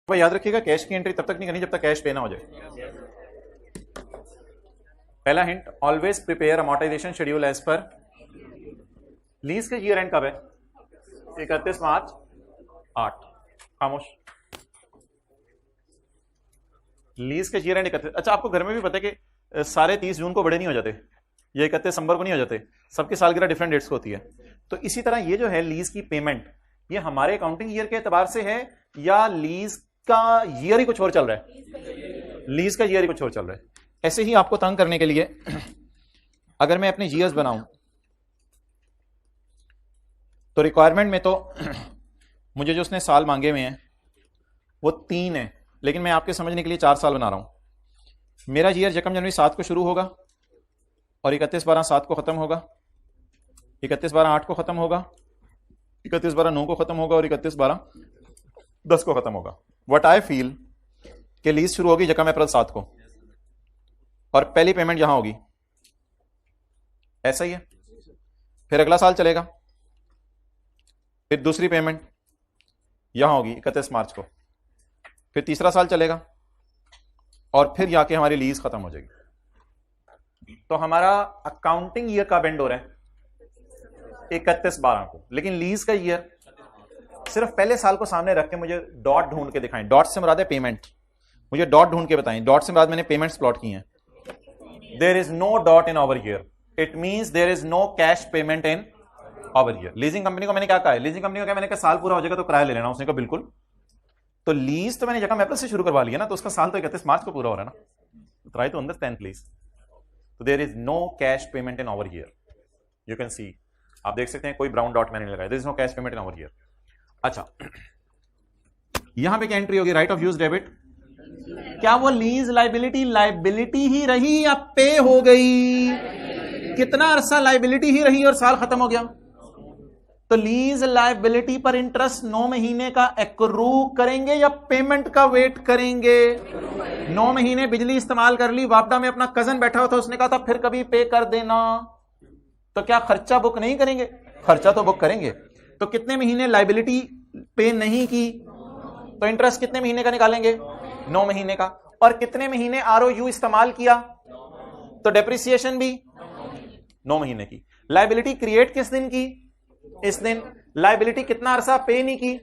तो याद रखिएगा कैश की एंट्री तब तक नहीं करनी जब तक कैश पे ना हो जाए। पहला hint, always prepare amortization schedule as per lease का ईयर एंड कब है? 31 मार्च 8। खामोश। लीज का ईयर एंड 31। अच्छा, आपको घर में भी पता है कि सारे 30 जून को बड़े नहीं हो जाते, ये 31 दिसंबर को नहीं हो जाते, सबकी सालगिरह डिफरेंट डेट्स को होती है। तो इसी तरह ये जो है लीज की पेमेंट, ये हमारे अकाउंटिंग ईयर के एतबार से है या लीज का ईयर ही कुछ और चल रहा है? लीज का ईयर ही कुछ और चल रहा है। ऐसे ही आपको तंग करने के लिए अगर मैं अपने ईयर्स बनाऊं तो रिक्वायरमेंट में तो मुझे जो उसने साल मांगे हुए हैं वो 3 है, लेकिन मैं आपके समझने के लिए 4 साल बना रहा हूं। मेरा ईयर 1 जनवरी 7 को शुरू होगा और 31/12/7 को खत्म होगा, 31/12/8 को खत्म होगा, 31/12/9 को खत्म होगा और 31/12/10 को खत्म होगा। व्हाट आई फील कि लीज शुरू होगी 1 अप्रैल 7 को और पहली पेमेंट यहां होगी, ऐसा ही है। फिर अगला साल चलेगा, फिर दूसरी पेमेंट यहां होगी 31 मार्च को, फिर तीसरा साल चलेगा और फिर जाके हमारी लीज खत्म हो जाएगी। तो हमारा अकाउंटिंग ईयर का बेंड हो रहा है 31/12 को, लेकिन लीज का ईयर सिर्फ पहले साल को सामने रख के मुझे डॉट ढूंढ के दिखाएं। डॉट से मुराद है पेमेंट, मुझे डॉट ढूंढ के बताएं। डॉट से मुराद मैंने पेमेंट्स प्लॉट की हैं। There is no dot in our year, it means there is no cash payment in our year. Leasing company को मैंने क्या कहा है? लीजिंग कंपनी को क्या मैंने कहा साल पूरा हो जाएगा तो किराया ले लेना, उसने कहा बिल्कुल। तो लीज तो मैंने 1 अप्रैल से शुरू करवा लिया ना, तो उसका साल तो 31 मार्च को पूरा हो रहा है ना। Try to understand please. तो there is no cash payment in our year, you can see, आप देख सकते हैं कोई ब्राउन डॉट मैंने लगाया, there is no cash payment in our year. अच्छा, यहां पे क्या एंट्री होगी? Write off use debit. क्या वो लीज लाइबिलिटी ही रही या पे हो गई? कितना अरसा लाइबिलिटी ही रही और साल खत्म हो गया? तो लीज लाइबिलिटी पर इंटरेस्ट 9 महीने का एक्रू करेंगे या पेमेंट का वेट करेंगे? 9 महीने बिजली इस्तेमाल कर ली, वापडा में अपना कजन बैठा हुआ था, उसने कहा था फिर कभी पे कर देना, तो क्या खर्चा बुक नहीं करेंगे? खर्चा तो बुक करेंगे। तो कितने महीने लाइबिलिटी पे नहीं की तो इंटरेस्ट कितने महीने का निकालेंगे? 9 महीने का। और कितने महीने आरओयू इस्तेमाल किया तो डेप्रिसिएशन भी 9 महीने की। लाइबिलिटी क्रिएट किस दिन की? इस दिन। लाइबिलिटी कितना अरसा पे नहीं की?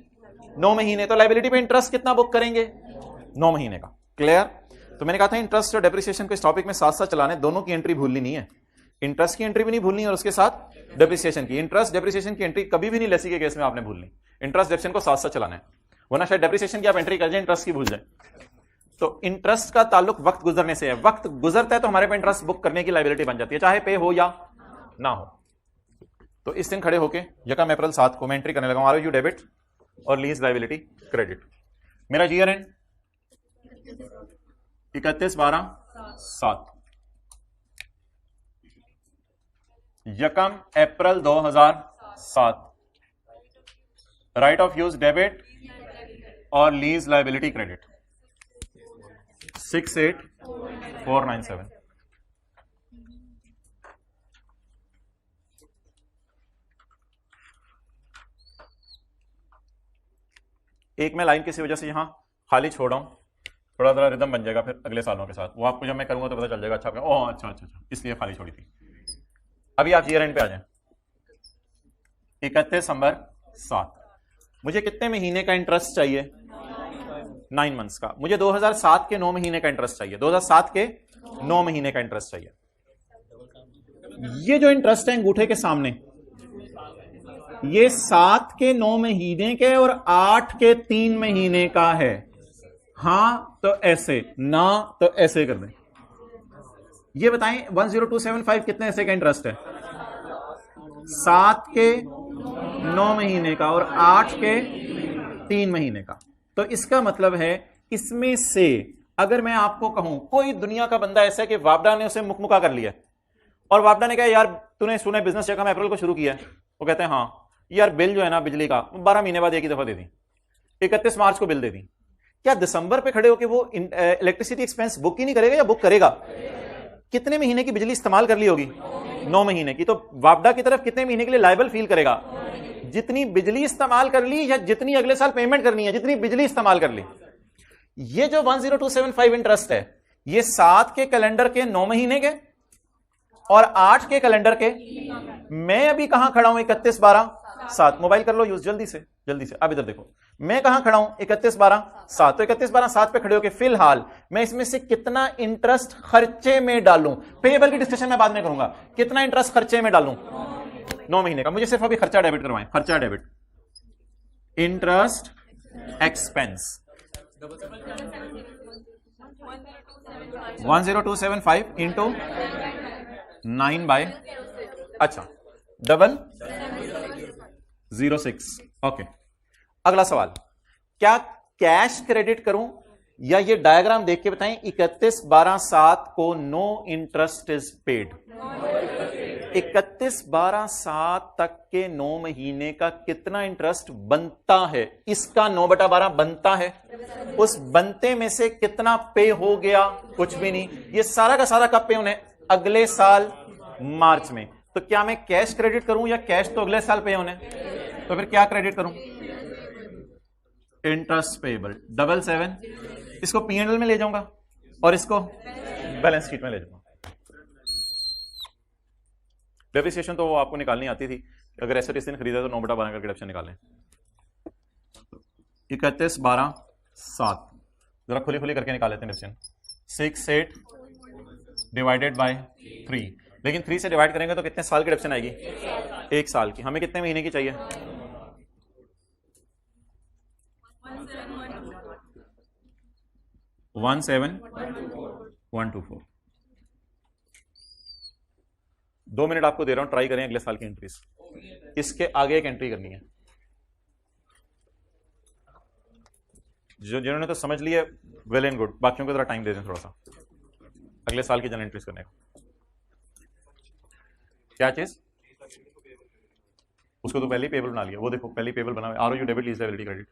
9 महीने। तो लाइबिलिटी पे इंटरेस्ट कितना बुक करेंगे? 9 महीने का। क्लियर? तो मैंने कहा था इंटरेस्ट और डेप्रिसिएशन को इस टॉपिक में साथ साथ चलाने, दोनों की एंट्री भूलनी नहीं है। इंटरेस्ट की एंट्री भी नहीं भूलनी और उसके साथ डेप्रिसिएशन की। इंटरेस्ट डेप्रिसिएशन की एंट्री कभी भी नहीं लेसी के केस में आपने भूलनी। इंटरेस्ट डेप्रिसिएशन को साथ साथ चलाना है, वरना शायद डेप्रिसिएशन की आप एंट्री कर जाए, इंटरेस्ट की भूल जाए। तो इंटरेस्ट का ताल्लुक वक्त गुजरने से है। वक्त गुजरता है तो हमारे पे इंटरेस्ट बुक करने की लाइबिलिटी बन जाती है, चाहे पे हो या ना हो। तो इस दिन खड़े होके 1 अप्रैल 7 को मैं एंट्री करने लगा हूं आरओयू डेबिट और लीज लाइबिलिटी क्रेडिट। मेरा year and 31/12/7, 1 April 2007। Right off use debit और लीज लाइबिलिटी क्रेडिट 68497। एक मैं लाइन किसी वजह से यहां खाली छोड़ रहा हूं, थोड़ा थोड़ा रिदम बन जाएगा फिर अगले सालों के साथ, वो आपको जब मैं करूंगा तो पता चल जाएगा। अच्छा, ओह अच्छा अच्छा अच्छा, इसलिए खाली छोड़ी थी। अभी आप ईयर एंड पे आ जाएं। 31 दिसंबर 7, मुझे कितने महीने का इंटरेस्ट चाहिए? 9 मंथ्स का। मुझे 2007 के 9 महीने का इंटरेस्ट चाहिए। 2007 के 9 महीने का इंटरेस्ट चाहिए। ये जो इंटरेस्ट है अंगूठे के सामने, ये 7 के 9 महीने के और 8 के 3 महीने का है। हां तो ऐसे, ना तो ऐसे कर दें। ये बताएं 10275 कितने ऐसे का इंटरेस्ट है? 7 के 9 महीने का और 8 के 3 महीने का। तो इसका मतलब है इसमें से अगर मैं आपको कहूं कोई दुनिया का बंदा ऐसा है कि वापडा ने उसे मुकमुका कर लिया और वापडा ने कहा यार तूने सुना बिजनेस 1 अप्रैल को शुरू किया है, वो कहते हैं हाँ यार बिल जो है ना बिजली का 12 महीने बाद एक ही दफा दे दी, 31 मार्च को बिल दे दी। क्या दिसंबर पे खड़े होकर वो इलेक्ट्रिसिटी एक्सपेंस बुक ही नहीं करेगा या बुक करेगा? कितने महीने की बिजली इस्तेमाल कर ली होगी? 9 महीने की। तो वापडा की तरफ कितने महीने के लिए लायबल फील करेगा? जितनी बिजली इस्तेमाल कर ली या जितनी अगले साल पेमेंट करनी है, जितनी बिजली इस्तेमाल कर ली। ये जो 10275 इंटरेस्ट है ये 7 के कैलेंडर के 9 महीने के और 8 के कैलेंडर के। मैं अभी कहां खड़ा हूं? 31/12/7। मोबाइल कर लो यूज जल्दी से जल्दी से। अब इधर देखो, मैं कहां खड़ा हूं? 31/12/7। तो 31/12/7 पे खड़े होके फिलहाल मैं इसमें से कितना इंटरेस्ट खर्चे में डालूं? पेएबल की डिस्कशन मैं बाद में करूंगा। कितना इंटरेस्ट खर्चे में डालूं? 9 महीने का। मुझे सिर्फ अभी खर्चा डेबिट करवाएं। खर्चा डेबिट, इंटरेस्ट एक्सपेंस 10275 इंटू 9 अच्छा 0006। ओके, अगला सवाल, क्या कैश क्रेडिट करूं या ये डायग्राम देख के बताएं? 31/12/7 को नो इंटरेस्ट इज पेड। 31/12/7 तक के 9 महीने का कितना इंटरेस्ट बनता है? इसका 9/12 बनता है। उस बनते में से कितना पे हो गया? कुछ भी नहीं। ये सारा का सारा कब पे होने? अगले साल मार्च में। तो क्या मैं कैश क्रेडिट करूं या कैश तो अगले साल पे होने? तो फिर क्या क्रेडिट करूं? Interest payable 77। इसको P&L में ले जाऊंगा और इसको बैलेंस शीट में ले जाऊंगा। डेप्रिसिएशन तो वो आपको निकालनी आती थी। अगर एसेट इस दिन खरीदा तो 9/12 का डिडक्शन निकालें। 31/12/7 जरा खुली खुली करके निकाल लेते हैं डिडक्शन। 68 divided by 3। लेकिन 3 से डिवाइड करेंगे तो कितने साल की डिडक्शन आएगी? 1 साल की। हमें कितने महीने की चाहिए? 17124। 2 मिनट आपको दे रहा हूं, ट्राई करें अगले साल की एंट्रीज। इसके आगे एक एंट्री करनी है। जिन्होंने तो समझ लिया वेल एंड गुड, बाकियों को जरा टाइम दे दें थोड़ा सा अगले साल की जनरल एंट्रीज करने को। क्या चीज? उसको तो पहले ही पेबल बना लिया। वो देखो पहले ही पेबल बना हुआ है। आरओयू डेबिट, लीज लायबिलिटी क्रेडिट।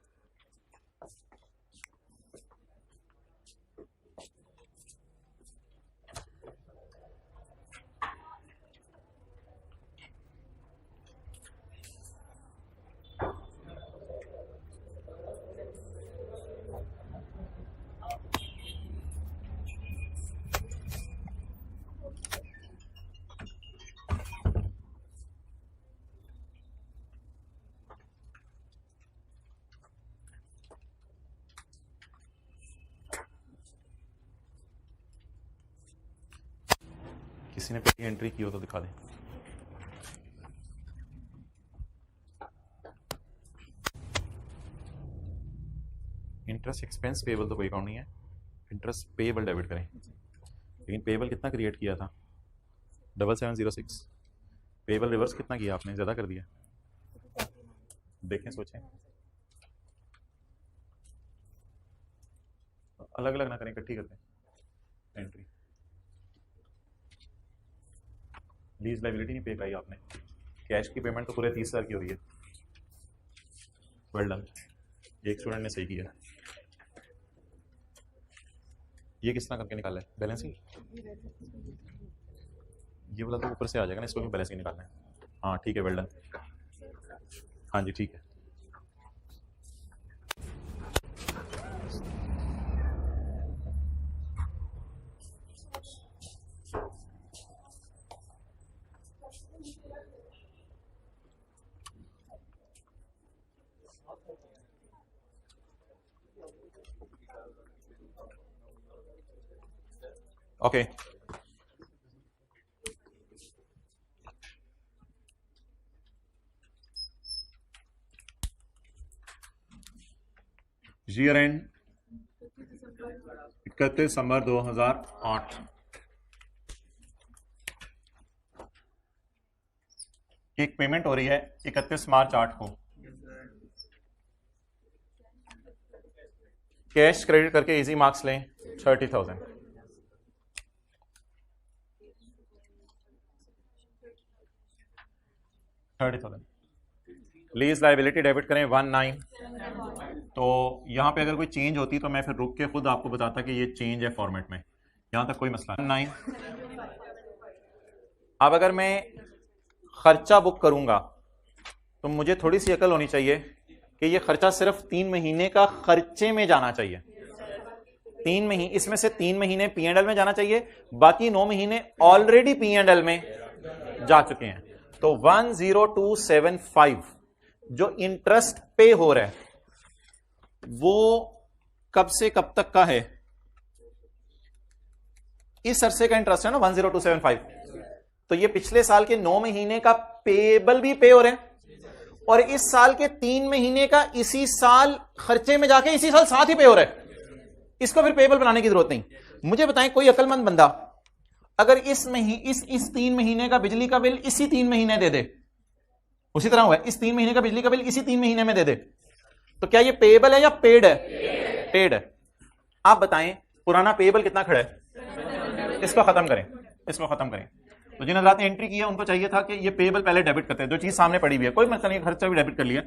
किसी ने पहली एंट्री की हो तो दिखा दें। इंटरेस्ट एक्सपेंस पेबल तो कोई अकाउंट नहीं है। इंटरेस्ट पेबल डेबिट करें। लेकिन पेबल कितना क्रिएट किया था? 7706। पेबल रिवर्स कितना किया आपने? ज्यादा कर दिया। देखें, सोचें, अलग अलग ना करें, इकट्ठी करते हैं एंट्री। लीज लायबिलिटी नहीं पे कराई आपने। कैश की पेमेंट तो पूरे 30,000 की हो रही है। वेल डन, एक स्टूडेंट ने सही किया। ये किस तरह करके निकाला है? बैलेंसिंग। ये वाला तो ऊपर से आ जाएगा ना, इसको भी बैलेंसिंग निकालना है। हाँ ठीक है, वेल डन। हाँ जी ठीक है। ओके, ईयर एंड 31 दिसंबर 2008। एक पेमेंट हो रही है 31 मार्च 8 को। कैश क्रेडिट करके इजी मार्क्स लें 30,000। लीज लायबिलिटी डेबिट करें 19। तो यहां पे अगर कोई चेंज होती तो मैं फिर रुक के खुद आपको बताता कि ये चेंज है फॉर्मेट में। यहां तक कोई मसला नहीं। अब अगर मैं खर्चा बुक करूंगा तो मुझे थोड़ी सी अकल होनी चाहिए कि ये खर्चा सिर्फ 3 महीने का खर्चे में जाना चाहिए। 3 महीने, इसमें से 3 महीने P&L में जाना चाहिए, बाकी 9 महीने ऑलरेडी P&L में जा चुके हैं। तो 10275 जो इंटरेस्ट पे हो रहा है वो कब से कब तक का है? इस अरसे का इंटरेस्ट है ना 10275। तो ये पिछले साल के 9 महीने का पेबल भी पे हो रहे हैं और इस साल के 3 महीने का इसी साल खर्चे में जाके इसी साल साथ ही पे हो रहा है। इसको फिर पेबल बनाने की जरूरत नहीं। मुझे बताएं कोई अक्लमंद बंदा अगर इस 3 महीने का बिजली का बिल इसी 3 महीने दे दे, उसी तरह हुआ है, इस 3 महीने का बिजली का बिल इसी 3 महीने में दे दे, तो क्या ये पेबल है या पेड है? पेड है। आप बताएं पुराना पेबल कितना खड़ा है? इसको खत्म करें, इसको खत्म करें। तो जिन हज़रात ने एंट्री की है उनको चाहिए था कि ये पेबल पहले डेबिट करते हैं, जो चीज सामने पड़ी हुई है कोई मतलब नहीं, खर्चा भी डेबिट कर लिया,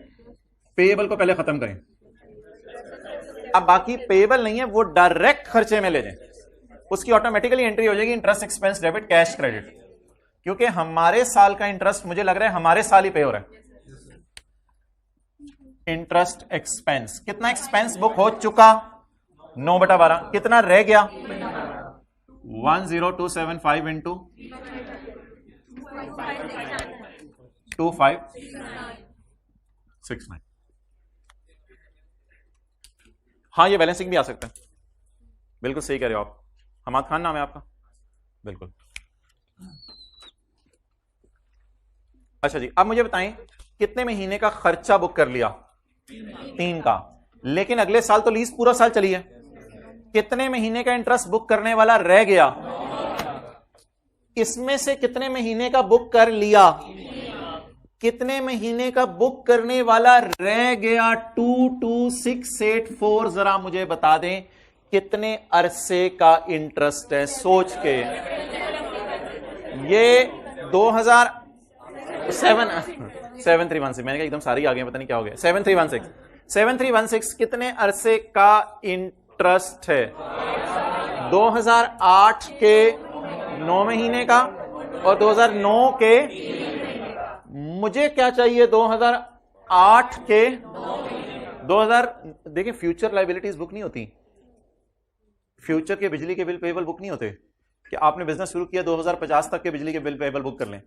पेबल को पहले खत्म करें। अब बाकी पेबल नहीं है वो डायरेक्ट खर्चे में ले जाएं, उसकी ऑटोमेटिकली एंट्री हो जाएगी interest expense debit cash credit, क्योंकि हमारे साल का इंटरेस्ट मुझे लग रहा है हमारे साल ही पे हो रहा है। इंटरेस्ट एक्सपेंस, कितना एक्सपेंस बुक हो चुका? 9/12। कितना रह गया? 10275 इंटू 2569। हाँ ये बैलेंसिंग भी आ सकता है, बिल्कुल सही कह रहे हो आप। हमाद खान नाम है आपका? बिल्कुल। अच्छा जी, अब मुझे बताएं कितने महीने का खर्चा बुक कर लिया? 3 का, लेकिन अगले साल तो लीज पूरा साल चली है, कितने महीने का इंटरेस्ट बुक करने वाला रह गया? इसमें से कितने महीने का बुक कर लिया? कितने महीने का बुक करने वाला रह गया? 22684। जरा मुझे बता दें कितने अरसे का इंटरेस्ट है? सोच के ये 7316, मैंने कहा एकदम सारी आ गए, पता नहीं क्या हो गया। 7316 कितने अरसे का इंटरेस्ट है? 2008 के 9 महीने का और 2009 के, मुझे क्या चाहिए 2008 के 2000। देखिए फ्यूचर लाइबिलिटीज बुक नहीं होती, फ्यूचर के बिजली के बिल पेबल बुक नहीं होते कि आपने बिजनेस शुरू किया 2050 तक के बिजली के बिल पेबल बुक कर लें।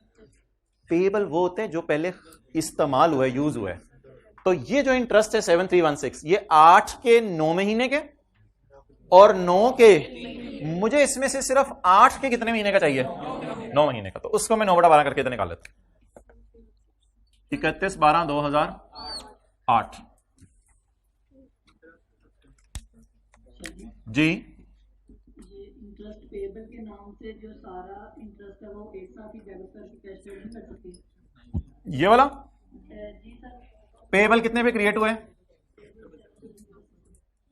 पेबल वो होते हैं जो पहले इस्तेमाल हुआ है, यूज हुआ है। तो ये जो इंटरेस्ट है 7316 ये 8 के 9 महीने के और 9 के, मुझे इसमें से सिर्फ 8 के कितने महीने का चाहिए? 9 महीने का। तो उसको मैं 9/12 करके तो निकाल लेता हूं। 31/12/2008 जी। इंटरेस्ट पेबल के नाम से जो सारा इंटरेस्ट है वो एक साथ ही डेबिट करके कैश पेमेंट कर सकती है? ये वाला जी सर। पेबल कितने पे क्रिएट हुए?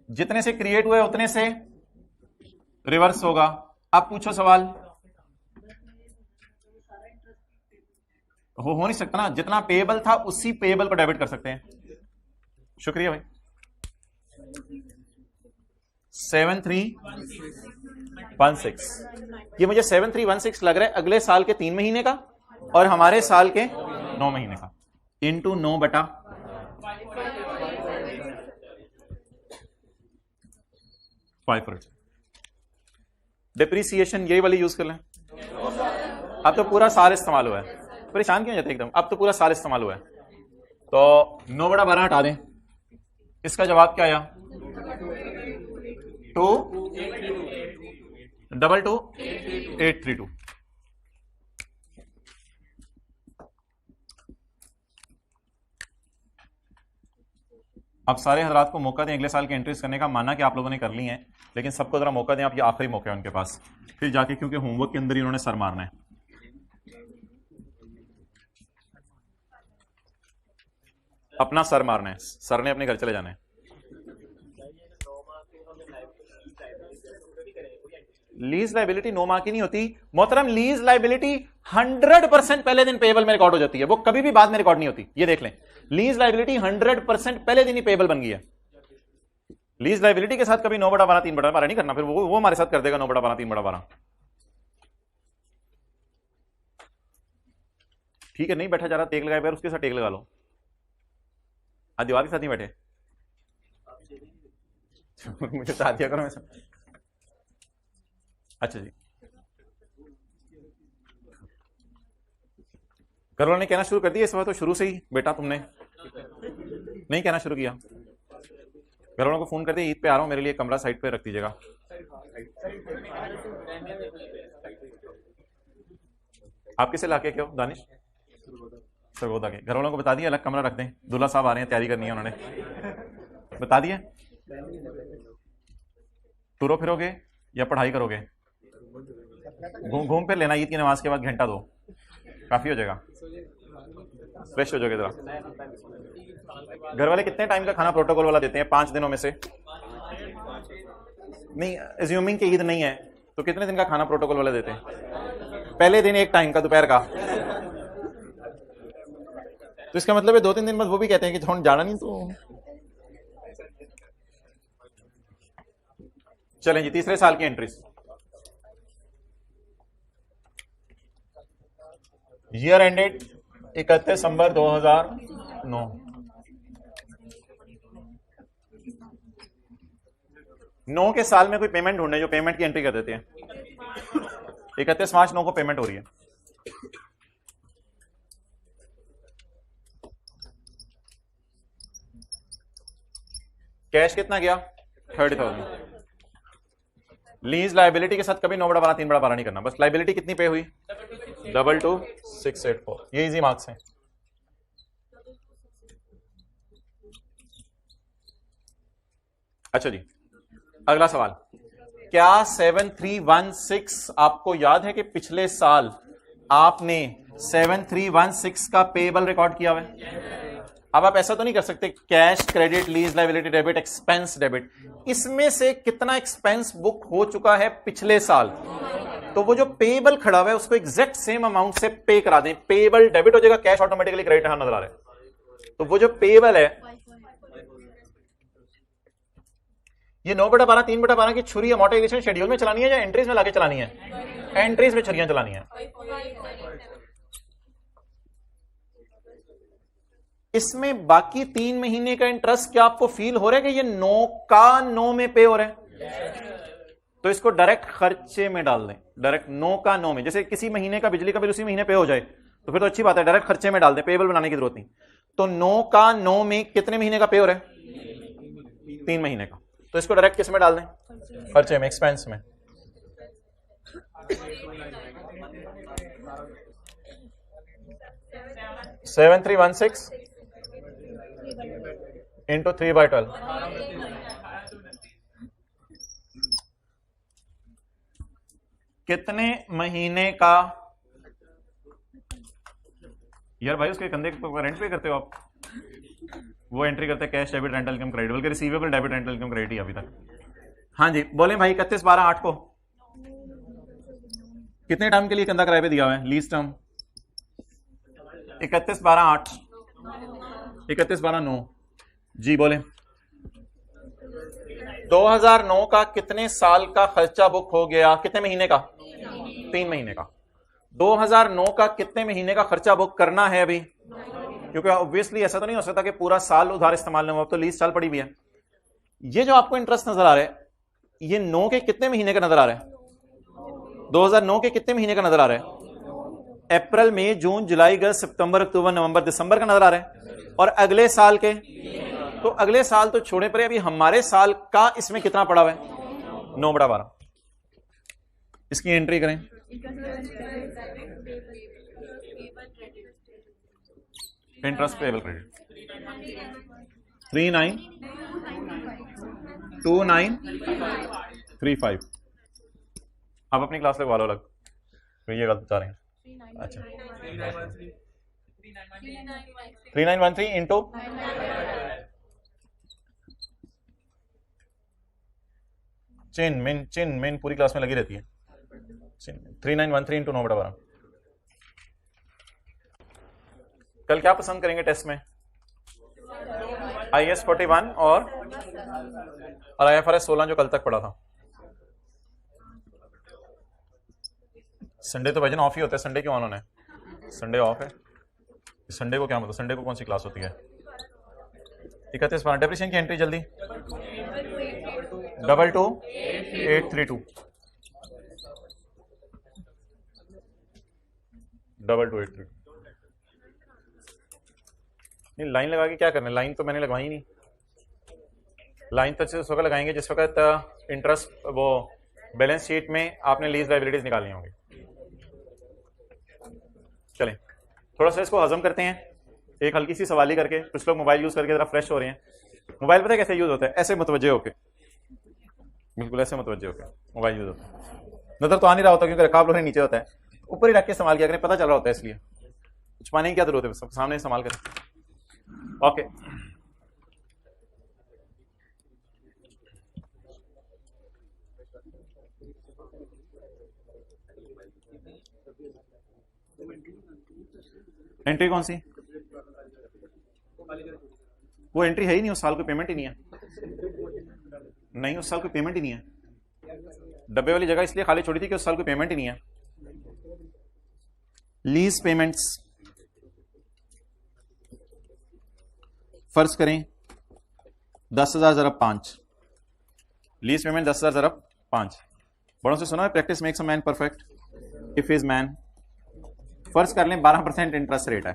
जितने से क्रिएट हुए उतने से रिवर्स होगा। अब पूछो सवाल। हो नहीं सकता ना, जितना पेबल था उसी पेबल को डेबिट कर सकते हैं। शुक्रिया भाई। 7316 ये मुझे 7316 लग रहा है अगले साल के 3 महीने का और हमारे साल के 9 महीने का, इंटू 9/5। डिप्रीसिएशन यही वाली यूज कर लें। अब तो पूरा साल इस्तेमाल हुआ है, परेशान क्यों जाते एकदम, अब तो पूरा साल इस्तेमाल हुआ है। तो 9/12 हटा दें, इसका जवाब क्या आया? 2222832। अब सारे हजरात को मौका दें अगले साल की एंट्रीज करने का। माना कि आप लोगों ने कर ली हैं, लेकिन सबको जरा मौका दें, आप ये आखिरी मौका है उनके पास, फिर जाके क्योंकि होमवर्क के अंदर ही उन्होंने सर मारना है। अपना सर मारना है, सर ने अपने घर चले जाना है। लीज लाइबिलिटी 9 माह की नहीं होती मोहतरम, लीज लाइबिलिटी 100% पहले दिन पेबल में रिकॉर्ड हो जाती है, वो कभी भी बाद में रिकॉर्ड नहीं होती। ये देख लें, लीज लाइबिलिटी 100% पहले दिन ही पेबल बन गई है। लीज लाइबिलिटी के साथ कभी 9/12 3/12 नहीं करना, फिर वो हमारे साथ कर देगा 9/12 3/12। ठीक है, नहीं बैठा जा रहा, टेक लगाए, उसके साथ टेक लगा लो। दीवार के साथ नहीं बैठे मुझे साथ दिया करो। अच्छा जी, घर वालों ने कहना शुरू कर दिया इस बार तो शुरू से ही, बेटा तुमने नहीं कहना शुरू किया? घर वालों को फोन कर दिया ईद पे आ रहा हूँ, मेरे लिए कमरा साइड पे रख दीजिएगा। आप किसे लाके क्यों दानिश? सरगोदा के। घर वालों को बता दिया अलग कमरा रख दें, दूल्हा साहब आ रहे हैं, तैयारी करनी है उन्होंने, बता दिया? टूरो फिरोगे या पढ़ाई करोगे? घूम फिर लेना, ईद की नमाज के बाद घंटा दो, काफी हो जाएगा, फ्रेश हो जाओगे जरा। घर वाले कितने टाइम का खाना प्रोटोकॉल वाला देते हैं? 5 दिनों में से? नहीं, एज्यूमिंग कि ईद नहीं है तो कितने दिन का खाना प्रोटोकॉल वाले देते हैं? पहले दिन 1 टाइम का दोपहर का, तो इसका मतलब है 2-3 दिन बाद वो भी कहते हैं कि थोड़ा जाना नहीं तो। चलें जी, तीसरे साल की एंट्रीज। ईयर एंडेड 31 दिसंबर 2009। नौ के साल में कोई पेमेंट ढूंढे जो पेमेंट की एंट्री कर देते हैं। 31 मार्च 9 को पेमेंट हो रही है। कैश कितना गया? 30,000। लीज लाइबिलिटी के साथ कभी 9/12 3/12 नहीं करना, बस लाइबिलिटी कितनी पे हुई? 222684। ये इजी मार्क्स हैं। अच्छा जी, अगला सवाल, क्या 7316 आपको याद है कि पिछले साल आपने 7316 का पेएबल रिकॉर्ड किया हुआ है? अब आप ऐसा तो नहीं कर सकते cash, credit, lease liability, debit, expense, debit, इसमें से कितना एक्सपेंस बुक हो चुका है पिछले साल, तो वो जो पेएबल खड़ा हुआ है उसको एग्जैक्ट सेम अमाउंट से पे करा दें। पेएबल डेबिट हो जाएगा, कैश ऑटोमेटिकली क्रेडिट यहां नजर आ रहा है, तो वो जो पेएबल है ये 9/12 3/12 की छुरी अमोर्टाइजेशन शेड्यूल में चलानी है या एंट्रीज में लाके चलानी है? एंट्रीज में छुरियां चलानी है। इसमें बाकी 3 महीने का इंटरेस्ट क्या आपको फील हो रहा है कि ये 9 का 9 में पे हो रहा है? तो इसको डायरेक्ट खर्चे में डाल दें, डायरेक्ट 9 का 9 में। जैसे किसी महीने का बिजली का बिल उसी महीने पे हो जाए तो फिर तो अच्छी बात है, डायरेक्ट खर्चे में डाल दें, पेएबल बनाने की जरूरत नहीं। तो 9 का 9 में कितने महीने का पे हो रहा है? 3 महीने का, तो इसको डायरेक्ट किस में डाल दें? खर्चे में, एक्सपेंस में। (7316) into 3/12। कितने महीने का? यार भाई उसके कंधे पर रेंट पे करते हो आप? वो एंट्री करते हैं cash, debit, rental income, credit, बल्कि receivable, debit, rental income, credit ही अभी तक। हाँ जी बोले भाई, 31/12/8 को कितने टाइम के लिए कंधा किराए पे दिया हुआ है? लीज टर्म 31/12/8, 31/12/9 जी बोले। 2009 का कितने साल का खर्चा बुक हो गया? कितने महीने का? 3 महीने का। 2009 का कितने महीने का खर्चा बुक करना है अभी? क्योंकि ऑब्वियसली ऐसा तो नहीं हो सकता कि पूरा साल उधार इस्तेमाल नहीं हुआ, अब तो लीज साल पड़ी भी है। ये जो आपको इंटरेस्ट नजर आ रहा है ये 9 के कितने महीने का नजर आ रहा है? 2009 के कितने महीने का नजर आ रहा है? अप्रैल, मई, जून, जुलाई, अगस्त, सितंबर, अक्टूबर, नवंबर, दिसंबर का नजर आ रहा है। और अगले साल के, तो अगले साल तो छोड़े पड़े, अभी हमारे साल का इसमें कितना पड़ा हुआ है? 9/12। इसकी एंट्री करें। Interest payable credit 392935। आप अपनी क्लास लगवा लो अलग, तो ये गलत बता रहे हैं। अच्छा 3913 इंटू चिन मेन पूरी क्लास में लगी रहती है। 3913 इंटू 9/12। कल क्या पसंद करेंगे टेस्ट में? IAS 41 और IFRS 16 जो कल तक पढ़ा था। संडे तो भजन ऑफ ही होता है, संडे क्यों ऑन होना है? संडे ऑफ है। संडे को क्या मतलब? संडे को कौन सी क्लास होती है? 31/12। डेप्रिसिएशन की एंट्री जल्दी। 222832। 2283। नहीं लाइन लगा के क्या करना है, लाइन तो मैंने लगवाई नहीं। लाइन तो उस वक्त लगाएंगे जिस वक्त इंटरेस्ट वो बैलेंस शीट में आपने लीज लाइबिलिटीज निकालनी होंगी। चलें थोड़ा सा इसको हजम करते हैं एक हल्की सी सवाली करके। कुछ लोग मोबाइल यूज करके जरा फ्रेश हो रहे हैं। मोबाइल पता है कैसे यूज होता है, ऐसे मुतवज्जे होके, बिल्कुल ऐसे मुतवज्जे होके मोबाइल यूज होता है। नजर तो आ नहीं रहा होता क्योंकि रकाब लोहे नीचे होता है, ऊपर ही रख के इस्तेमाल किया करें, पता चल रहा होता है, इसलिए छुपाने की क्या जरूरत है, सब सामने इस्तेमाल करें। ओके एंट्री कौन सी, वो एंट्री है ही नहीं, उस साल कोई पेमेंट ही नहीं है। नहीं उस साल कोई पेमेंट ही नहीं है, डब्बे वाली जगह इसलिए खाली छोड़ी थी कि उस साल कोई पेमेंट ही नहीं है। लीज पेमेंट्स फर्ज करें 10,000 ज़रब 5, लीज पेमेंट 10,000 ज़रब 5। बड़ों से सुना है practice makes a man perfect if is man. फर्ज कर लें 12% इंटरेस्ट रेट है,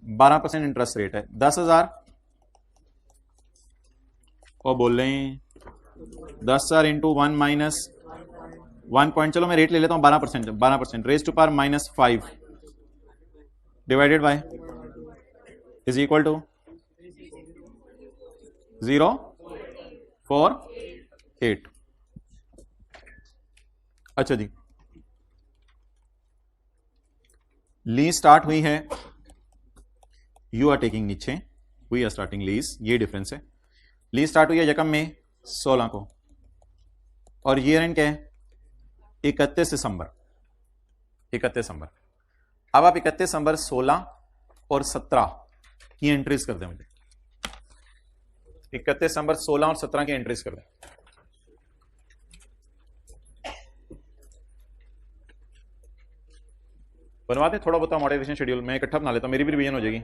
12% इंटरेस्ट रेट है, 10,000 और बोल रहे हैं 10,000 इंटू 1 माइनस 1 पॉइंट, चलो मैं रेट ले लेता हूं 12%, 12% raise to power -5 divided by is equal to 048। अच्छा जी, लीज स्टार्ट हुई है, यू आर टेकिंग नीचे, वी आर स्टार्टिंग लीज, ये डिफरेंस है। लीज स्टार्ट हुई है यकम में 16 को और ईयर एंड क्या है 31 दिसंबर, 31 दिसंबर। अब आप 31 दिसंबर 16 और 17 की एंट्रीज कर दें मुझे, 31 दिसंबर 16 और 17 की एंट्रीज कर दें। बनवा दें थोड़ा बहुत मोटिवेशन शेड्यूल, मैं इकट्ठा बना लेता हूं, मेरी भी रिवीजन हो जाएगी।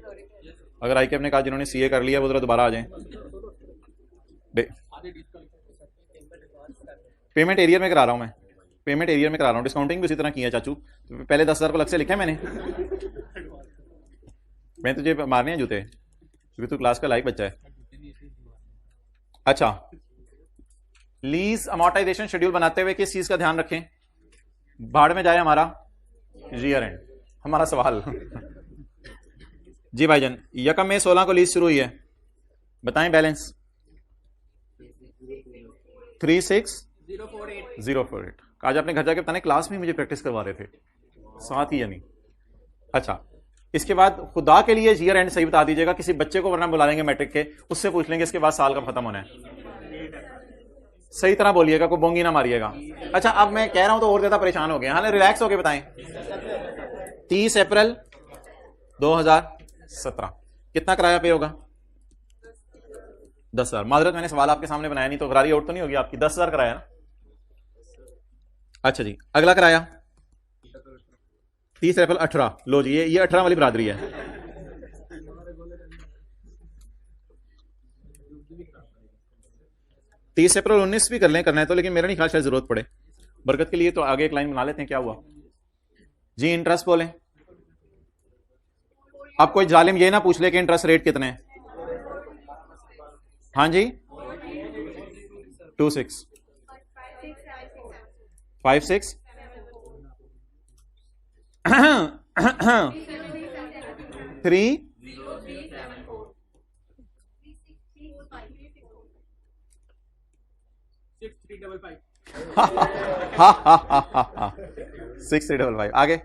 अगर आई के अपने कहा जिन्होंने सीए कर लिया वो जरा दोबारा आ जाएं। पेमेंट एरियर में करा रहा हूं मैं, पेमेंट एरियर में करा रहा हूं, डिस्काउंटिंग भी उसी तरह की है चाचू। तो पहले 10,000 को अलग से लिखा है मैंने, मैं तुझे मारने हैं जूते क्योंकि तू क्लास का लाइक बच्चा है। अच्छा, लीज अमोर्टाइजेशन शेड्यूल बनाते हुए किस चीज का ध्यान रखें, भाड़ में जाए हमारा ईयर एंड, हमारा सवाल जी भाईजान। यकम में 16 को लीज शुरू हुई है, बताएं बैलेंस 36,048। आज अपने घर जाके बताने, क्लास में मुझे प्रैक्टिस करवा रहे थे साथ ही या नहीं। अच्छा, इसके बाद खुदा के लिए ईयर एंड सही बता दीजिएगा, किसी बच्चे को वरना बुला लेंगे मैट्रिक के, उससे पूछ लेंगे इसके बाद साल कब खत्म होना है। सही तरह बोलिएगा, को बोंगी ना मारिएगा। अच्छा, अब मैं कह रहा हूं तो और ज्यादा परेशान हो गए, हाँ रिलैक्स होके बताएं। 30 अप्रैल 2017 कितना किराया पे होगा 10,000। माजरत मैंने सवाल आपके सामने बनाया नहीं तो गरारी आउट तो नहीं होगी आपकी, 10,000 किराया ना। अच्छा जी, अगला किराया 30 अप्रैल 18, लो जी ये 18 वाली बरादरी है। तीस अप्रैल 19 भी कर लें, करना है तो, लेकिन मेरा नहीं ख्याल शायद जरूरत पड़े, बरकत के लिए तो आगे एक लाइन बना लेते हैं। क्या हुआ जी, इंटरेस्ट बोले। अब कोई जालिम ये ना पूछ ले कि इंटरेस्ट रेट कितने हैं। हाँ जी 26 56 3 6,355 आगे।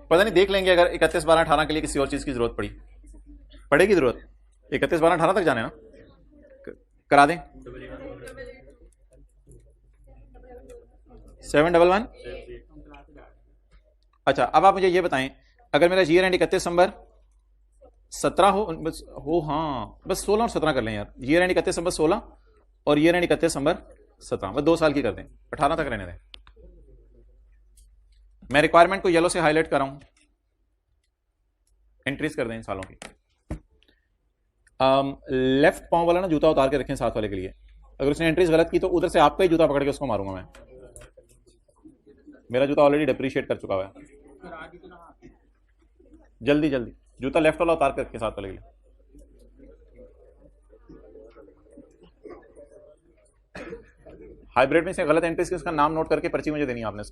पता नहीं, देख लेंगे अगर 31 12 18 के लिए किसी और चीज की जरूरत पड़ेगी जरूरत 31 12 18 तक जाने ना, करा दें 711। अच्छा, अब आप मुझे ये बताएं, अगर मेरा ईयर एंड 31 दिसंबर 17 हो हाँ बस 16 और 17 कर लें यार, ईयर एंड 31 दिसंबर 16 और ईयर एंड 31 दिसंबर 17, बस 2 साल की कर दें, 18 तक रहने दें। मैं रिक्वायरमेंट को येलो से हाईलाइट कर रहा हूं, एंट्रीज कर दें इन सालों की। लेफ्ट पांव वाला ना जूता उतार के रखें साथ वाले के लिए, अगर उसने एंट्रीज गलत की तो उधर से आपका ही जूता पकड़ के उसको मारूंगा मैं। मेरा जूता ऑलरेडी डेप्रिशिएट कर चुका हुआ है। जल्दी जल्दी जूता लेफ्ट वाला उतार करके साथ वाले के लिए। हाइब्रिड में से गलत एंट्रीज की उसका नाम नोट करके पर्ची मुझे देनी है आपने।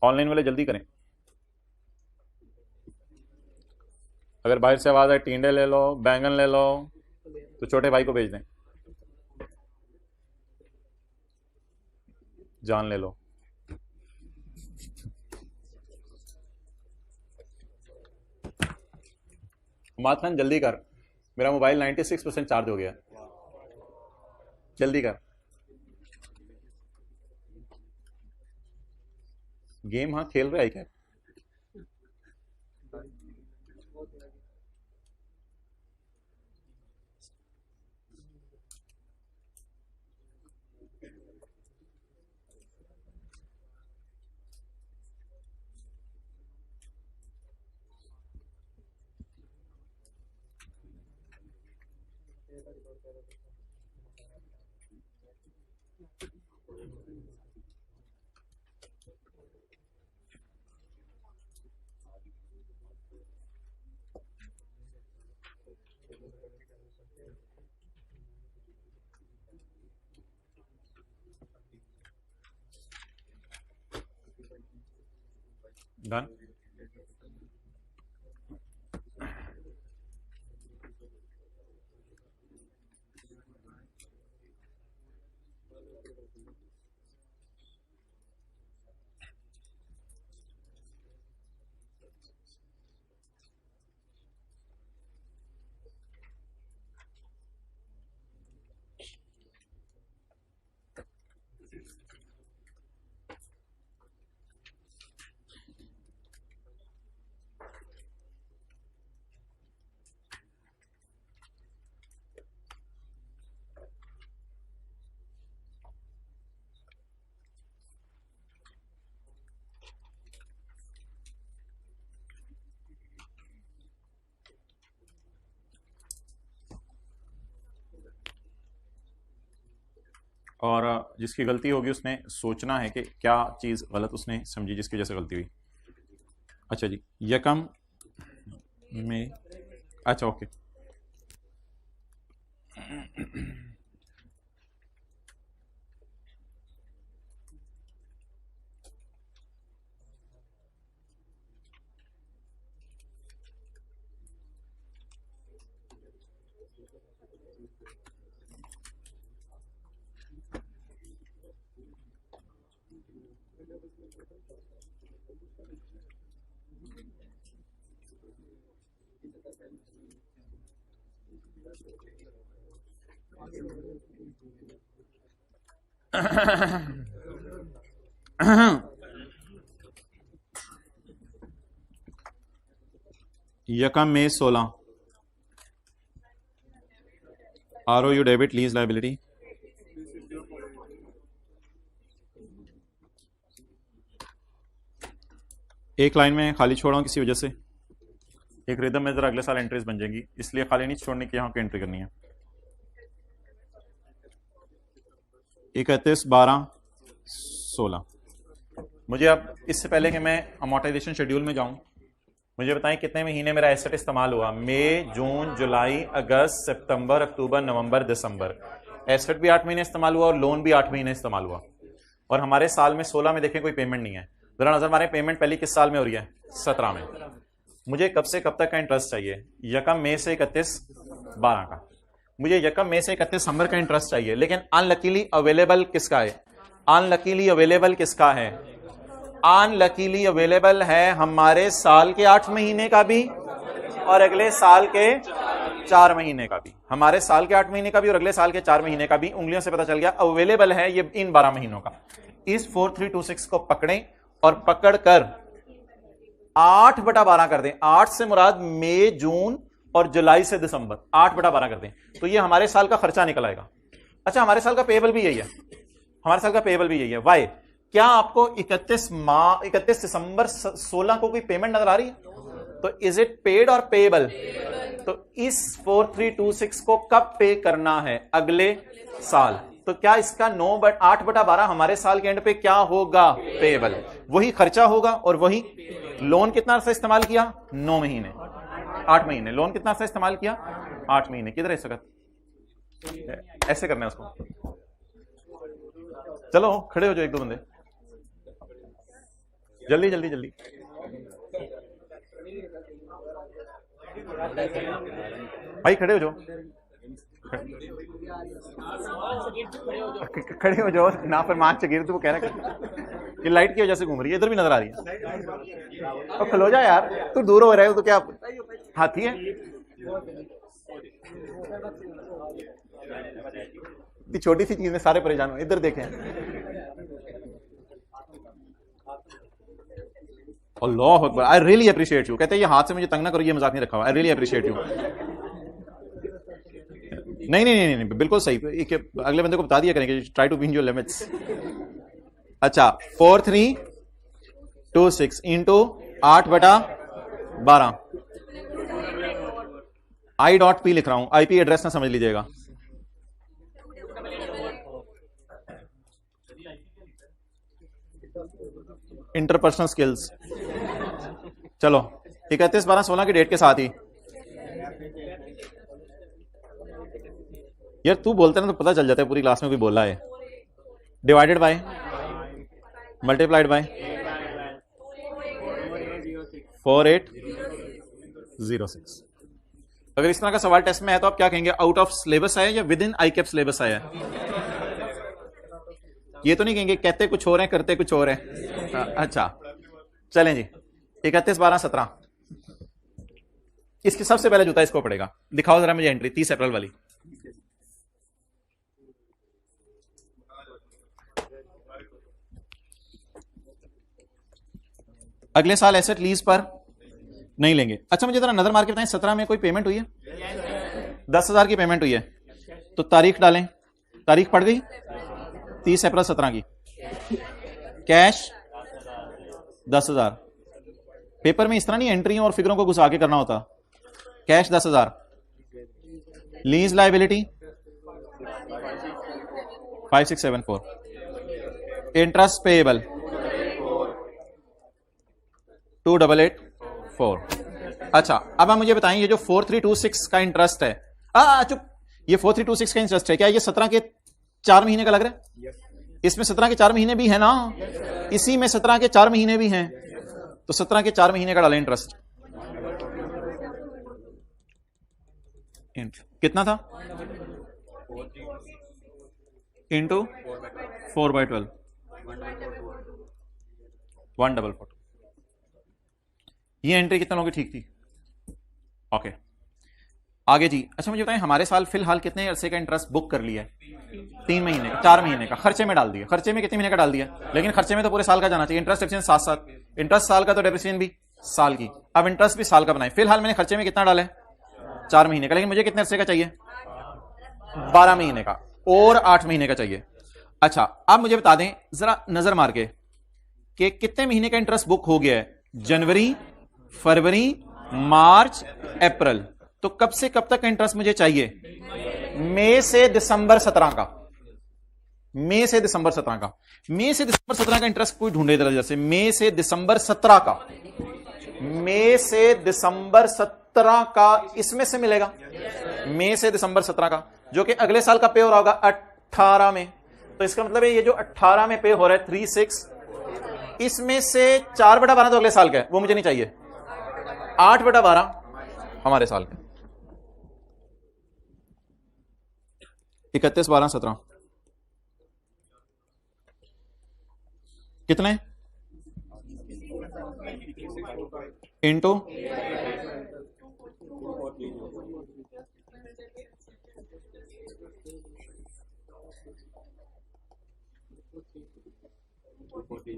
ऑनलाइन वाले जल्दी करें। अगर बाहर से आवाज आए टींडे ले लो, बैंगन ले लो, तो छोटे भाई को भेज दें। जान ले लो। उमाद खान जल्दी कर, मेरा मोबाइल 96% चार्ज हो गया। जल्दी कर। गेम हाँ खेल रहा है क्या? डन। और जिसकी गलती होगी उसने सोचना है कि क्या चीज़ गलत उसने समझी जिसकी वजह से गलती हुई। अच्छा जी, यकम में, अच्छा ओके। यकम में 16 ROU डेबिट लीज लाइबिलिटी। एक लाइन में खाली छोड़ा हूं किसी वजह से, एक रिदम में जरा अगले साल एंट्रीज बन जाएंगी, इसलिए खाली नहीं छोड़ने की, यहां की एंट्री करनी है। 31, 12, 16। मुझे अब इससे पहले कि मैं अमोर्टाइजेशन शेड्यूल में जाऊं, मुझे बताएं कितने महीने मेरा एसेट इस्तेमाल हुआ। मई, जून, जुलाई, अगस्त, सितंबर, अक्टूबर, नवंबर, दिसंबर। एसेट भी 8 महीने इस्तेमाल हुआ और लोन भी 8 महीने इस्तेमाल हुआ। और हमारे साल में 16 में देखें कोई पेमेंट नहीं है। जरा नजर मारें, पेमेंट पहली किस साल में हो रही है? 17 में। मुझे कब से कब तक का इंटरेस्ट चाहिए? यकम मई से 31, 12 का। मुझे यकम मई से 31 दिसंबर का इंटरेस्ट चाहिए, लेकिन अनलकीली अवेलेबल किसका है? अनलकीली अवेलेबल किसका है? अनलकीली अवेलेबल है हमारे साल के 8 महीने का भी और अगले साल के 4 महीने का भी। हमारे साल के 8 महीने का भी और अगले साल के 4 महीने का भी। उंगलियों से पता चल गया अवेलेबल है ये इन 12 महीनों का। इस 4326 को पकड़ें और पकड़कर 8/12 कर दें। 8 से मुराद मई, जून और जुलाई से दिसंबर, 8/12 कर दें, तो ये हमारे साल का खर्चा निकल आएगा। अच्छा, हमारे साल का पेएबल भी यही है, हमारे साल का पेएबल भी यही है। वाई? क्या आपको 31 दिसंबर 16 को कोई पेमेंट नजर आ रही है? तो इज इट पेड और पेएबल? तो इस 4326 को कब पे करना है? अगले साल। तो क्या इसका 8/12 हमारे साल के एंड पे क्या होगा? पेएबल। वही खर्चा होगा और वही लोन कितना अर्सा इस्तेमाल किया? 9 महीने, 8 महीने। लोन कितना अर्सा इस्तेमाल किया? 8 महीने। किधर है सकत? ऐसे करना है उसको। चलो खड़े हो जाओ, एक दो बंदे, जल्दी जल्दी जल्दी। भाई खड़े हो जाओ, खड़े हो जाओ ना। फरमान चगीर तो वो कह रहा है कि लाइट की वजह से घूम रही है, इधर भी नजर आ रही है। तो खलो जा यार, तू दूर हो रहा है तो क्या हाथी है? छोटी सी चीज में सारे परेशान हो। इधर देखें, अल्लाह अकबर। I really appreciate you. कहते हैं ये हाथ से मुझे तंग ना करो, ये मजाक नहीं रखा हुआ। आई रियली अप्रिशिएट यू। नहीं नहीं नहीं नहीं, बिल्कुल सही। अगले बंदे को बता दिया करेंगे, try to been your limits. अच्छा, 4326 इंटू 8/12। I.P लिख रहा हूं, IP एड्रेस ना समझ लीजिएगा। Interpersonal skills. चलो 31/12/16 की डेट के साथ ही यार तू बोलते ना तो पता चल जाता है पूरी क्लास में कोई बोला है। Divided by, multiplied by 4806। अगर इस तरह का सवाल टेस्ट में है तो आप क्या कहेंगे? आउट ऑफ सिलेबस आया या विद इन ICAP सिलेबस आया? ये तो नहीं कहेंगे कहते कुछ और है करते कुछ और है। अच्छा चलें जी, 31/12/17 इसकी सबसे पहले जूता इसको पड़ेगा। दिखाओ जरा मुझे एंट्री 30 अप्रैल वाली। अगले साल एसेट लीज पर नहीं लेंगे। अच्छा मुझे जरा नजर मार के बताएं, 17 में कोई पेमेंट हुई है? 10,000 की पेमेंट हुई है। तो तारीख डालें, तारीख पड़ गई 30 अप्रैल 17 की। कैश 10,000। पेपर में इस तरह नहीं एंट्रियों और फिगरों को घुसा के करना होता। Cash 10,000। Lease liability 5674। Interest payable 2884। अच्छा अब आप मुझे बताएं, ये जो 4326 का इंटरेस्ट है, चुप, ये 4326 का इंटरेस्ट है, क्या ये 17 के 4 महीने का लग रहा है? इसमें 17 के 4 महीने भी है ना, इसी में 17 के 4 महीने भी हैं। तो 17 के 4 महीने का डालें इंटरेस्ट। कितना था? इंटू 4/12 144। ये एंट्री कितना लोगों की ठीक थी? ओके आगे जी। अच्छा मुझे बताएं, हमारे साल फिलहाल कितने अरसे का इंटरेस्ट बुक कर लिया है? 3 महीने का, 4 महीने का खर्चे में डाल दिया। खर्चे में कितने महीने का डाल दिया? लेकिन खर्चे में तो पूरे साल का जाना चाहिए। इंटरेस्ट डेप्रिसिएशन साथ साथ, इंटरेस्ट साल का तो डेप्रिसिएशन भी साल की। अब इंटरेस्ट भी साल का बनाए। फिलहाल मैंने खर्चे में कितना डाला है? 4 महीने का। लेकिन मुझे कितने अरसे का चाहिए? 12 महीने का और 8 महीने का चाहिए। अच्छा अब मुझे बता दें जरा नजर मार के कि कितने महीने का इंटरेस्ट बुक हो गया है? जनवरी, फरवरी, मार्च, अप्रैल। तो कब से कब तक का इंटरेस्ट मुझे चाहिए? मई से दिसंबर 17 का। मई से दिसंबर 17 का। मई से दिसंबर 17 का इंटरेस्ट कोई ढूंढे इधर जैसे। मई से दिसंबर 17 का, मई से दिसंबर 17 का इसमें से मिलेगा। मई से दिसंबर 17 का जो कि अगले साल का पे हो रहा होगा 18 में। तो इसका मतलब है ये जो 18 में पे हो रहा है 36, इसमें से 4/12 तो अगले साल का है, वो मुझे नहीं चाहिए। 8/12 हमारे साल का। 31/12/17 कितने? इंटू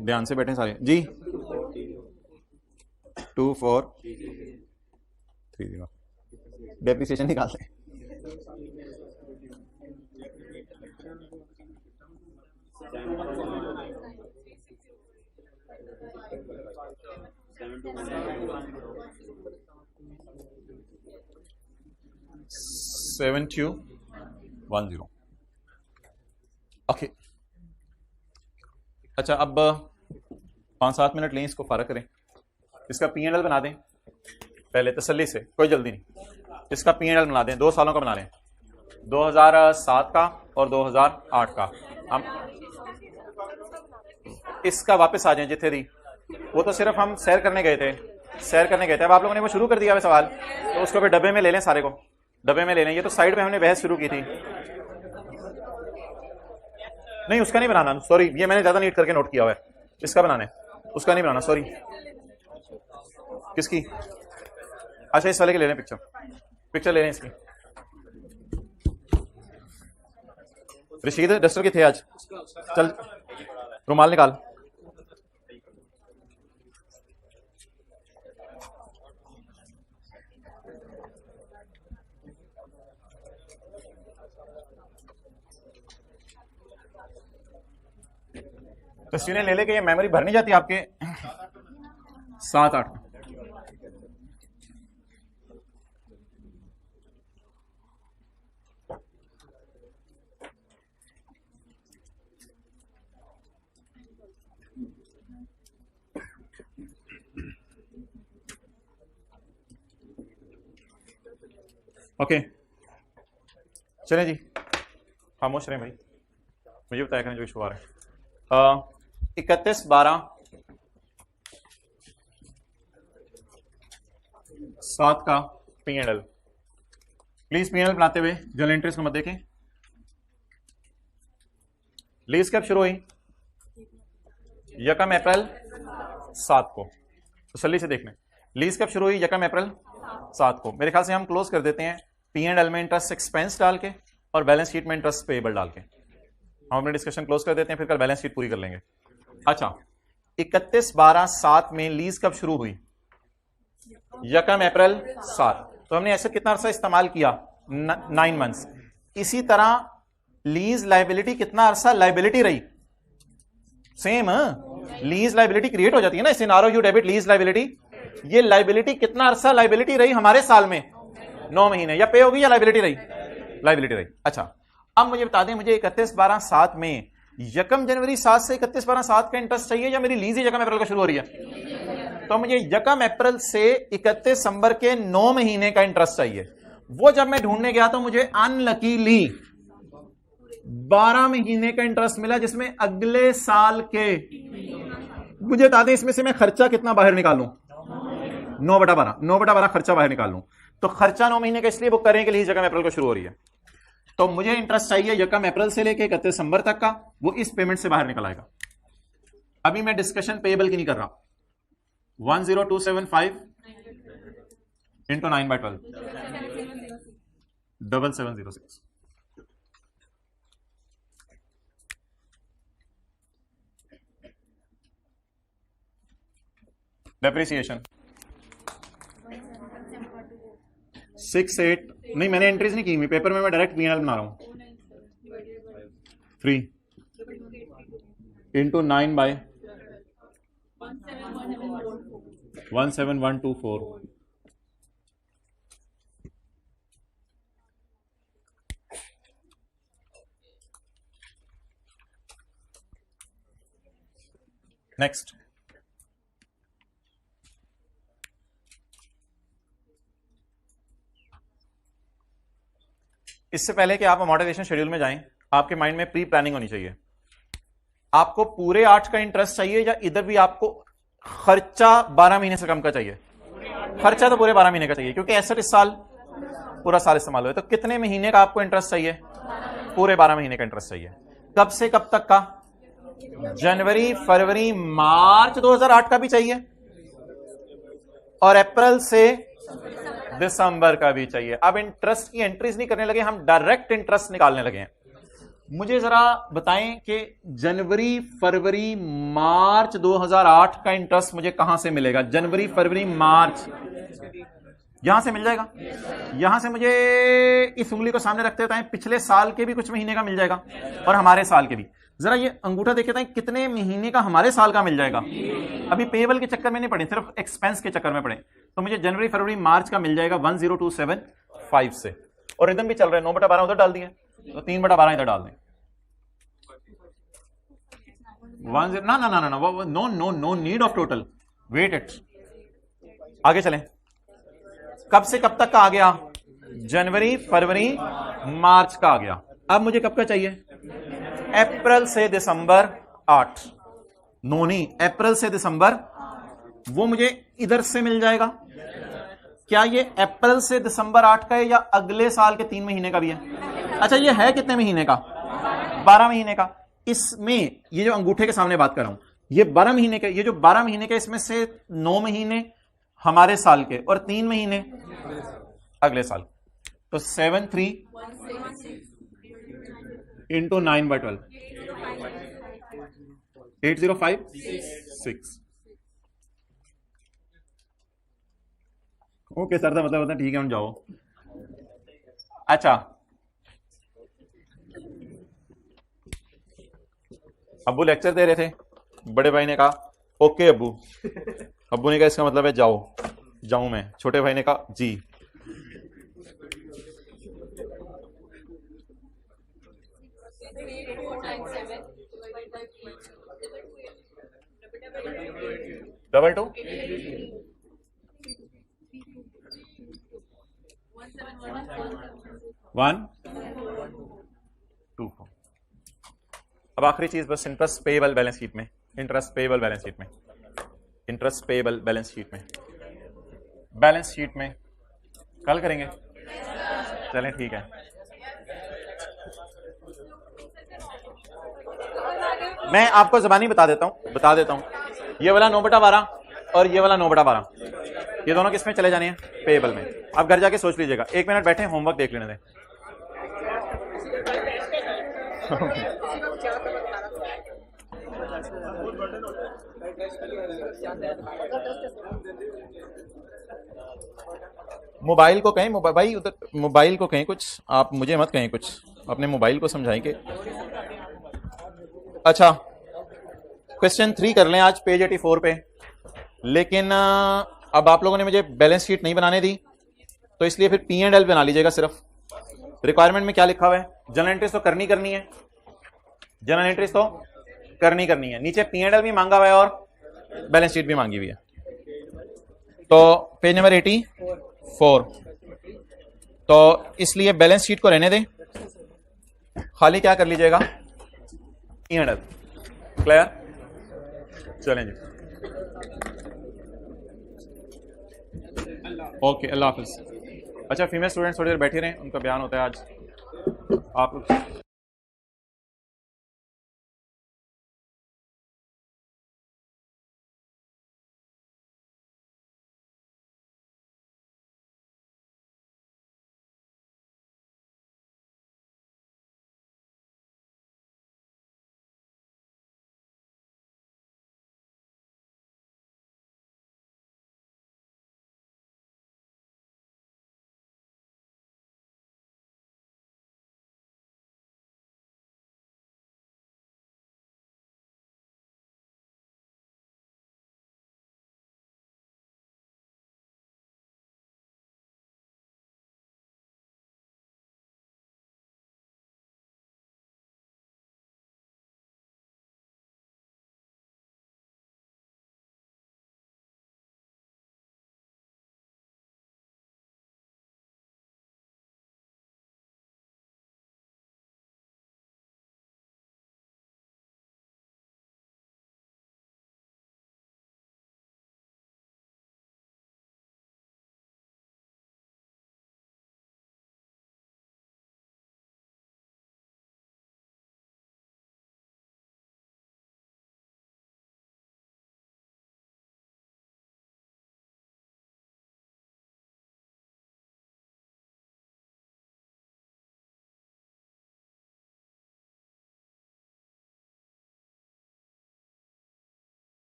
ध्यान से बैठे सारे जी। 2430 डेप्रिसिएशन निकालते हैं। 7210। ओके, अच्छा अब 5-7 मिनट लें, इसको फारग करें, इसका P&L बना दें पहले तसल्ली से, कोई जल्दी नहीं। इसका P&L बना दें, 2 सालों का बना लें, 2007 का और 2008 का। हम इसका वापस आ जाएं जिथे थी, वो तो सिर्फ हम सैर करने गए थे, अब आप लोगों ने वो शुरू कर दिया है सवाल, तो उसको फिर डब्बे में ले लें, सारे को डब्बे में ले लें। ये तो साइड में हमने बहस शुरू की थी, नहीं उसका नहीं बनाना, सॉरी, ये मैंने ज्यादा नीट करके नोट किया हुआ है, इसका बनाना है, उसका नहीं बनाना, सॉरी। किसकी? अच्छा इस वाले के ले लें, पिक्चर ले लें इसकी। रशीद डस्टर की थे आज, चल रुमाल निकाल। तस्वीरें ले लेके, ये मेमोरी भर नहीं जाती आपके 7-8। ओके चलें जी, खामोश रहें भाई, मुझे बताया करें जो इशू आ रहा है। 31/12/7 का P&L, प्लीज P&L बनाते हुए जनरल इंटरेस्ट को मत देखें। लीज कब शुरू हुई? 1 अप्रैल 7 को, तसल्ली से देखने, लीज कब शुरू हुई? 1 अप्रैल 7 को। मेरे ख्याल से हम क्लोज कर देते हैं P&L में इंटरेस्ट एक्सपेंस डाल के और बैलेंस शीट में इंटरेस्ट पेएबल डाल के, हम अपने डिस्कशन क्लोज कर देते हैं, फिर कल बैलेंस शीट पूरी कर लेंगे। अच्छा, 31/12/7 में लीज कब शुरू हुई? 1 अप्रैल 7। तो हमने ऐसे कितना अरसा इस्तेमाल किया? 9 मंथ्स। इसी तरह लीज लाइबिलिटी कितना अरसा लाइबिलिटी रही? सेम, लीज लाइबिलिटी क्रिएट हो जाती है ना, scenario you debit lease liability, ये लाइबिलिटी कितना अरसा लाइबिलिटी रही हमारे साल में? 9 महीने। या पे होगी या लाइबिलिटी रही? लाइबिलिटी रही। अच्छा, अब मुझे बता दें, मुझे 31/12/7 में 1 जनवरी 7 से 31/12/7 का इंटरेस्ट चाहिए या मेरी लीज ही 1 अप्रैल का शुरू हो रही है? तो मुझे 1 अप्रैल से 31 दिसंबर के 9 महीने का इंटरेस्ट चाहिए। वो जब मैं ढूंढने गया तो मुझे अनलकीली 12 महीने का इंटरेस्ट मिला, जिसमें अगले साल के, मुझे बता दें इसमें से मैं खर्चा कितना बाहर निकालूं? 9/12 खर्चा बाहर निकाल लूं। तो खर्चा 9 महीने का इसलिए बुक करें कि लीज 1 अप्रैल को शुरू हो रही है। तो मुझे इंटरेस्ट चाहिए 1 अप्रैल से लेके 31 दिसंबर तक का, वो इस पेमेंट से बाहर निकल आएगा। अभी मैं डिस्कशन पेएबल की नहीं कर रहा। 10275 इंटू 9/12 7706। डेप्रिसिएशन 68, नहीं मैंने एंट्रीज नहीं की हुई पेपर में, मैं डायरेक्ट P&L बना रहा हूं। 3 इंटू 9/17124। नेक्स्ट, इससे पहले कि आप अमोर्टाइजेशन शेड्यूल में जाएं, आपके माइंड में प्री प्लानिंग होनी चाहिए। आपको पूरे 8 का इंटरेस्ट चाहिए या इधर भी आपको खर्चा 12 महीने से कम का चाहिए? खर्चा तो पूरे 12 महीने का चाहिए, क्योंकि एसेट इस साल पूरा साल इस्तेमाल हुआ। तो कितने महीने का आपको इंटरेस्ट चाहिए? पूरे 12 महीने का इंटरेस्ट चाहिए। कब से कब तक का? जनवरी, फरवरी, मार्च 2008 का भी चाहिए और अप्रैल से दिसंबर का भी चाहिए। अब इंटरेस्ट की एंट्रीज नहीं करने लगे, हम डायरेक्ट इंटरेस्ट निकालने लगे हैं। मुझे जरा बताएं कि जनवरी, फरवरी, मार्च 2008 का इंटरेस्ट मुझे कहां से मिलेगा? जनवरी, फरवरी, मार्च, यहां से मिल जाएगा। यहां से मुझे इस उंगली को सामने रखते बताएं, पिछले साल के भी कुछ महीने का मिल जाएगा और हमारे साल के भी। जरा ये अंगूठा देखे था कितने महीने का हमारे साल का मिल जाएगा। अभी पेबल के चक्कर में नहीं पड़े, सिर्फ एक्सपेंस के चक्कर में पड़े। तो मुझे जनवरी फरवरी मार्च का मिल जाएगा 10275 से। और रिदम भी चल रहा है, 9/12 उधर डाल दिए तो 3/12 इधर डाल दें। 10 ना ना ना ना no no no need of total, wait it. आगे चलें, कब से कब तक का आ गया? जनवरी फरवरी मार्च का आ गया। अब मुझे कब का चाहिए? अप्रैल से दिसंबर 8। नो नहीं, अप्रैल से दिसंबर, वो मुझे इधर से मिल जाएगा। क्या ये अप्रैल से दिसंबर 8 का है या अगले साल के 3 महीने का भी है? अच्छा, ये है कितने महीने का? 12 महीने का। इसमें ये जो अंगूठे के सामने बात कर रहा हूं, ये 12 महीने के, ये जो 12 महीने के, इसमें से 9 महीने हमारे साल के और 3 महीने अगले साल। तो 73 इंटू 9/12 8056। ओके सर, था मतलब ठीक है, हम जाओ। अच्छा, अब्बू लेक्चर दे रहे थे, बड़े भाई ने कहा ओके अब्बू, अब्बू ने कहा इसका मतलब है जाओ। जाऊं मैं? छोटे भाई ने कहा जी। डबल 2 1 2 4। अब आखिरी चीज बस, इंटरेस्ट पेएबल बैलेंस शीट में, इंटरेस्ट पेएबल बैलेंस शीट में, इंटरेस्ट पेएबल बैलेंस शीट में, बैलेंस शीट में कल करेंगे। चलें ठीक है। मैं आपको जबानी बता देता हूं, ये वाला 9/12 और ये वाला 9/12, ये दोनों किस में चले जाने हैं? पेएबल में। अब घर जाके सोच लीजिएगा, 1 मिनट बैठे, होमवर्क देख लेने दें। मोबाइल को कहें, भाई उधर मोबाइल को कहें कुछ, आप मुझे मत कहें कुछ, अपने मोबाइल को समझाएंगे। अच्छा, क्वेश्चन 3 कर लें आज पेज 84 पे। लेकिन अब आप लोगों ने मुझे बैलेंस शीट नहीं बनाने दी, तो इसलिए फिर P&L बना लीजिएगा। सिर्फ रिक्वायरमेंट में क्या लिखा हुआ है? जनरल एंट्रीज तो करनी है, जनरल एंट्रीज तो करनी है। नीचे P&L भी मांगा हुआ है और बैलेंस शीट भी मांगी हुई है। तो पेज नंबर 84, तो इसलिए बैलेंस शीट को रहने दें, खाली क्या कर लीजिएगा? P&L। क्लियर? चलें जी, ओके, अल्लाह हाफिज। अच्छा, फीमेल स्टूडेंट्स थोड़ी देर बैठे रहें, उनका बयान होता है आज। आप